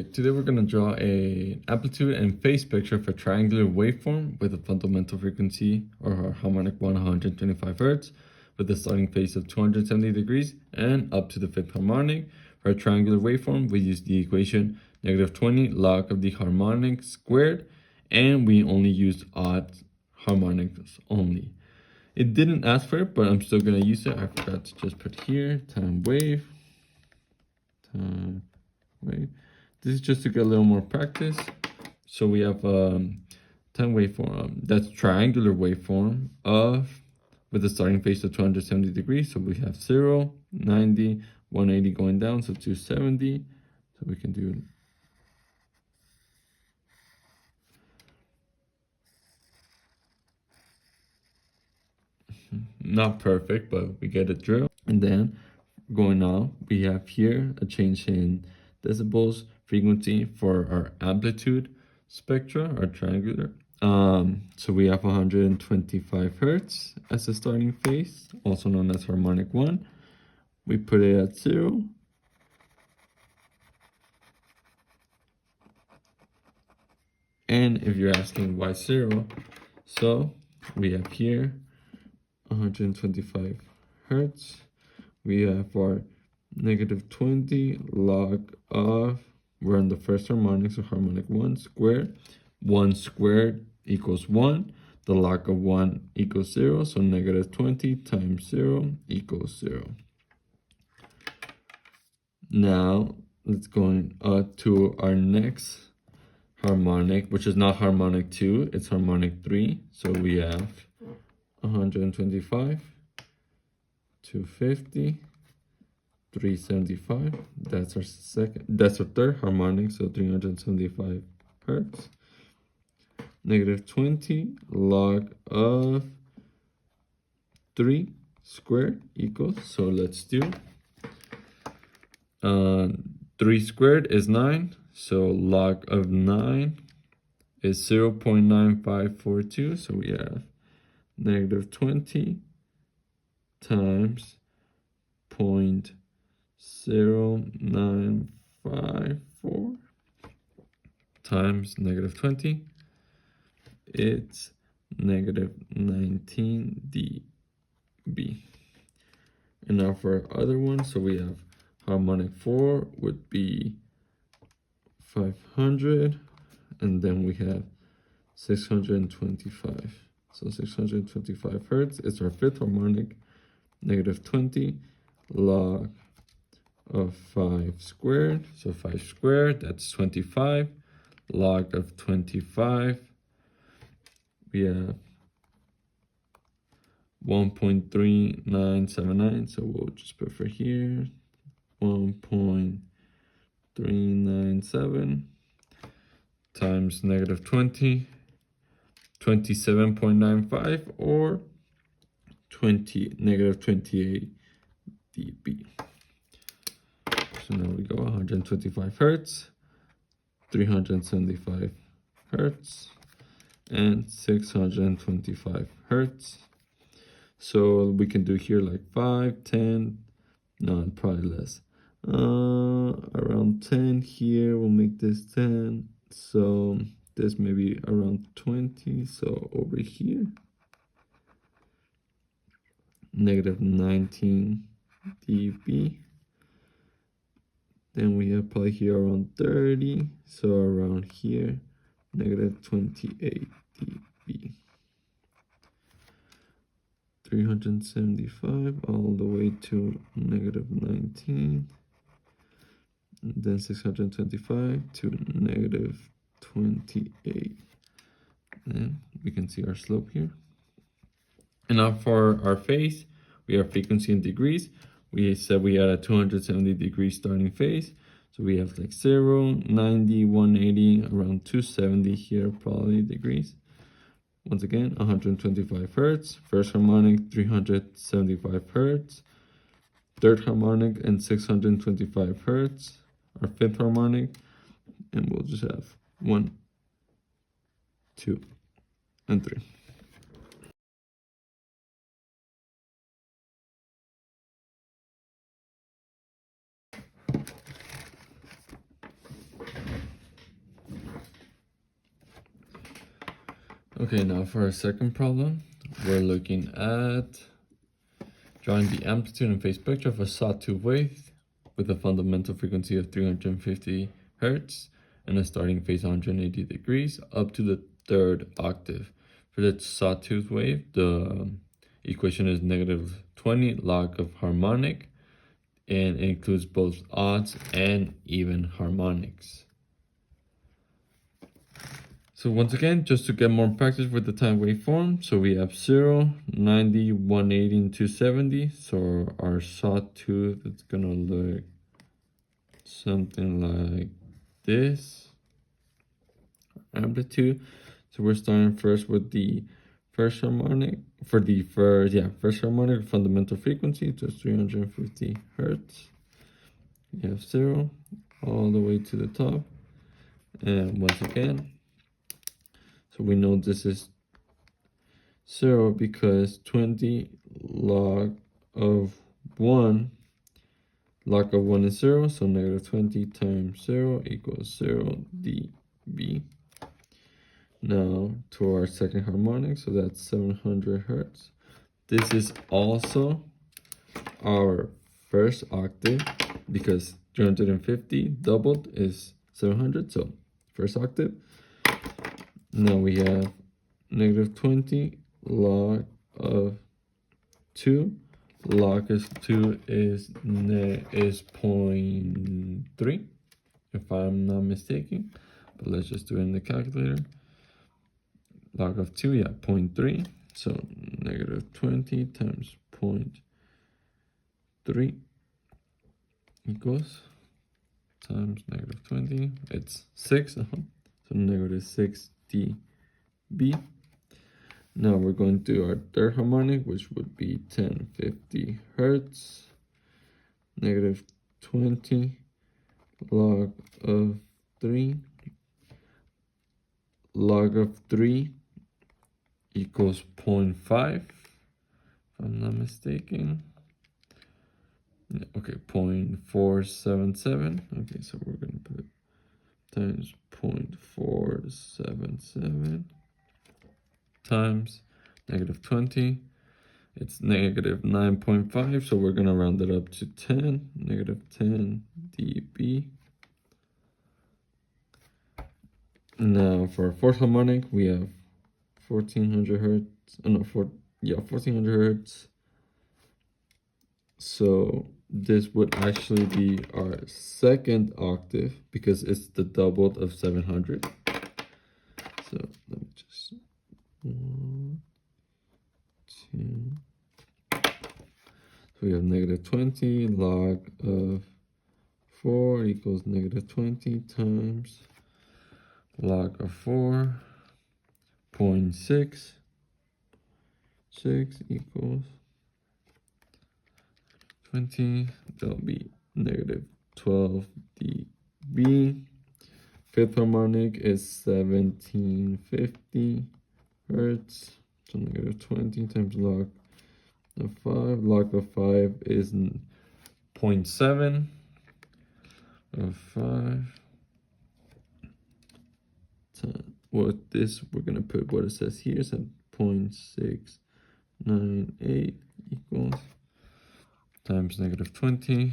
Today we're going to draw a amplitude and phase picture for triangular waveform with a fundamental frequency or harmonic 125 Hz with a starting phase of 270 degrees and up to the fifth harmonic. For a triangular waveform, we use the equation -20 log of the harmonic squared, and we only used odd harmonics only. It didn't ask for it, but I'm still going to use it. I forgot to just put here time wave. This is just to get a little more practice. So we have time waveform, that's triangular waveform with a starting phase of 270 degrees. So we have 0, 90, 180 going down, so 270. So we can do not perfect, but we get a drill. And then going on, we have here a change in decibels frequency for our amplitude spectra, our triangular. So we have 125 Hertz as a starting phase, also known as harmonic 1. We put it at 0. And if you're asking why 0, so we have here 125 Hertz. We have our -20 log of, we're on the first harmonic, so harmonic 1 squared. 1 squared equals 1. The log of 1 equals 0, so -20 times 0 equals 0. Now, let's go to our next harmonic, which is not harmonic 2, it's harmonic 3. So we have 125, 250, 375. That's our third harmonic, so 375 Hertz. -20 log of 3 squared equals, so let's do 3 squared is 9, so log of 9 is 0.9542, so we have -20 times 0.0954 times -20, it's -19 dB. And now for our other one, so we have harmonic 4 would be 500, and then we have 625. So 625 Hertz is our fifth harmonic, -20 log of 5 squared. So 5 squared, that's 25. Log of 25, we have 1.3979. So we'll just put for here 1.397 times -20, 27.95 or -28 dB. So now we go 125 Hertz, 375 Hertz, and 625 Hertz. So we can do here like 5, 10, no, probably less. Around 10 here, we'll make this 10. So this maybe around 20. So over here, -19 dB. Then we have probably here around 30. So around here, -28 dB. 375 all the way to -19. And then 625 to -28. And we can see our slope here. And now for our phase, we have frequency in degrees. We said we had a 270 degree starting phase. So we have like 0, 90, 180, around 270 here, probably degrees. Once again, 125 Hertz, first harmonic, 375 Hertz, third harmonic, and 625 Hertz, our fifth harmonic, and we'll just have 1, 2, and 3. Okay, now for our second problem, we're looking at drawing the amplitude and phase spectra of a sawtooth wave with a fundamental frequency of 350 Hertz and a starting phase 180 degrees up to the third octave. For the sawtooth wave, the equation is -20 log of harmonic, and it includes both odds and even harmonics. So once again, just to get more practice with the time waveform, so we have 0, 90, 180, and 270. So our sawtooth is gonna look something like this. Amplitude. So we're starting first with the first harmonic. For the first harmonic fundamental frequency, just 350 Hertz. You have 0 all the way to the top. And once again, so we know this is 0 because 20 log of 1 is 0, so -20 times 0 equals 0 dB. Now to our second harmonic, so that's 700 Hertz. This is also our first octave because 350 doubled is 700, so first octave. Now we have -20 log of 2. Log of 2 is 0.3, if I'm not mistaken. But let's just do it in the calculator. Log of 2, 0.3. So -20 times 0.3 equals times -20. It's 6. So -6 dB. Now we're going to do our third harmonic, which would be 1050 Hertz. -20 log of 3. Log of 3 equals 0.5, if I'm not mistaken. Okay, 0.477. Okay, so we're going to put times 0.477 times -20. It's -9.5, so we're going to round it up to 10, -10 dB. Now for our fourth harmonic, we have 1400 Hertz. 1400 Hertz. So this would actually be our second octave because it's the double of 700. So let me just 1, 2. So we have -20 log of 4 equals -20 times log of 4, 0.6 equals 20. That'll be -12 dB. Fifth harmonic is 1750 Hertz. So -20 times log of 5. Log of 5 is 0.7 of 5. What this, we're going to put what it says here, so 0.698 equals times -20.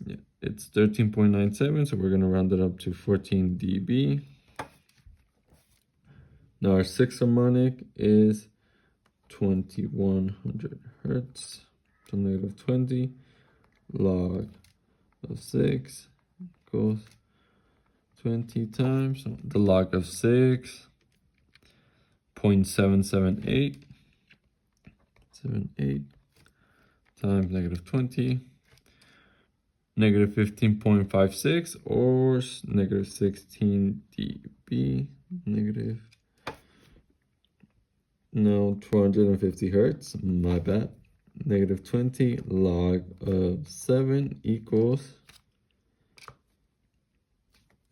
Yeah, it's 13.97, so we're going to round it up to 14 dB. Now our sixth harmonic is 2100 Hertz. So -20 log of 6 equals 20 times the log of 6, 0.778 times -20, -15.56 or -16 dB, no, 250 Hertz, my bad. -20 log of 7 equals,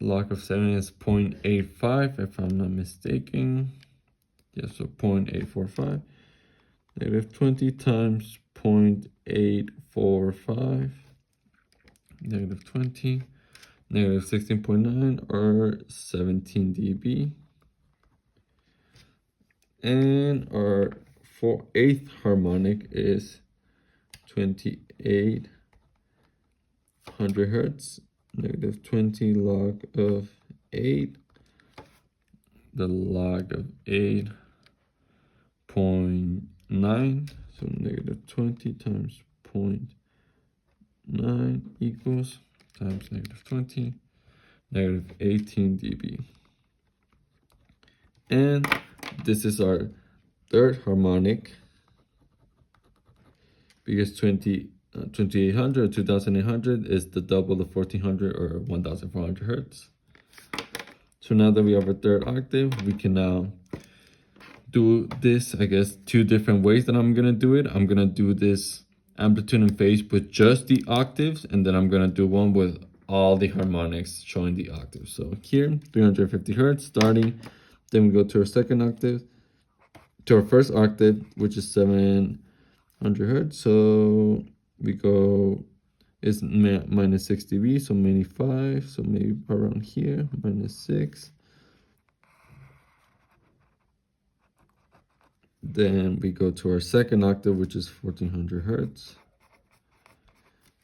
log of 7 is 0.85 if I'm not mistaken. Yeah, so 0.845. -20 times 0.845. -20. -16.9 or 17 dB. And our eighth harmonic is 2800 hertz, negative 20 log of 8. The log of 8.9, so negative 20 times 0.9 equals times negative 20, negative 18 dB. And this is our third harmonic, because 2800 or 2800 is the double of 1400 or 1400 hertz. So now that we have our third octave, we can now do this, I guess, two different ways that I'm gonna do it. I'm gonna do this amplitude and phase with just the octaves, and then I'm gonna do one with all the harmonics showing the octaves. So here, 350 hertz starting, then we go to our second octave, to our first octave, which is 700 hertz. So we go, it's minus 6 dB, so maybe 5, so maybe around here, minus 6. Then we go to our second octave, which is 1400 hertz.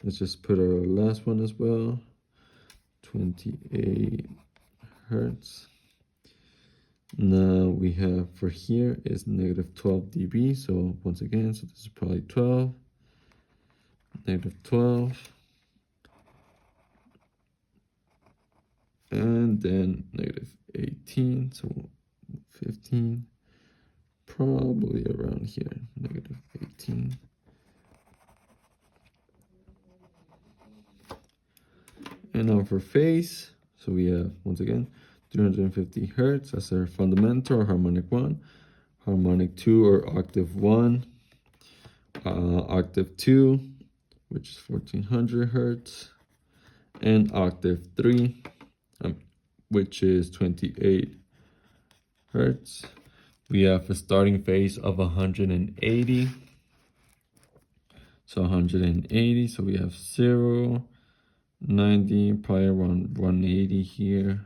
Let's just put our last one as well, 28 hertz. Now we have for here is negative 12 dB. So once again, so this is probably 12, negative 12, and then negative 18, so 15, probably around here, negative 18. And now for phase, so we have, once again, 350 hertz as our fundamental or harmonic 1, harmonic 2 or octave 1, octave 2, which is 1400 hertz, and octave 3, which is 28 hertz. We have a starting phase of 180. So 180, so we have 0, 90, probably around 180 here.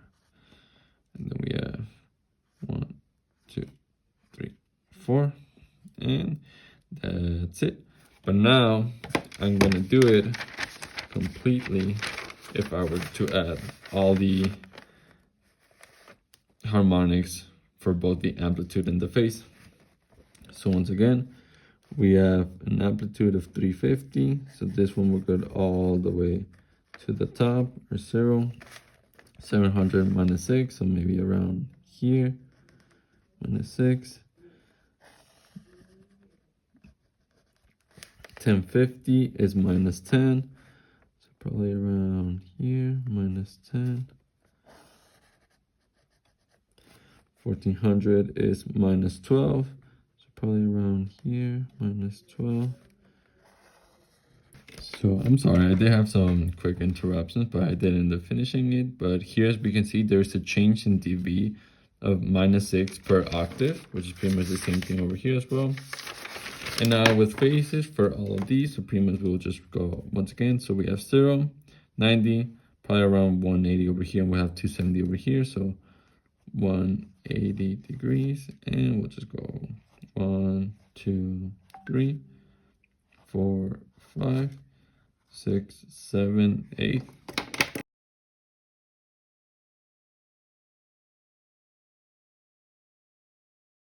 And then we have 1, 2, 3, 4. And that's it. But now I'm gonna do it completely if I were to add all the harmonics for both the amplitude and the phase. So once again, we have an amplitude of 350. So this one will go all the way to the top, or 0. 700 minus 6, so maybe around here, minus 6. 1050 is minus 10, so probably around here, minus 10. 1400 is minus 12, so probably around here, minus 12. So I'm sorry, I did have some quick interruptions, but I did end up finishing it. But here, as we can see, there's a change in dB of minus 6 per octave, which is pretty much the same thing over here as well. And now with phases for all of these, so pretty much we'll just go once again. So we have 0, 90, probably around 180 over here, and we'll have 270 over here. So 180 degrees, and we'll just go 1, 2, 3, 4, 5, 6, 7, 8.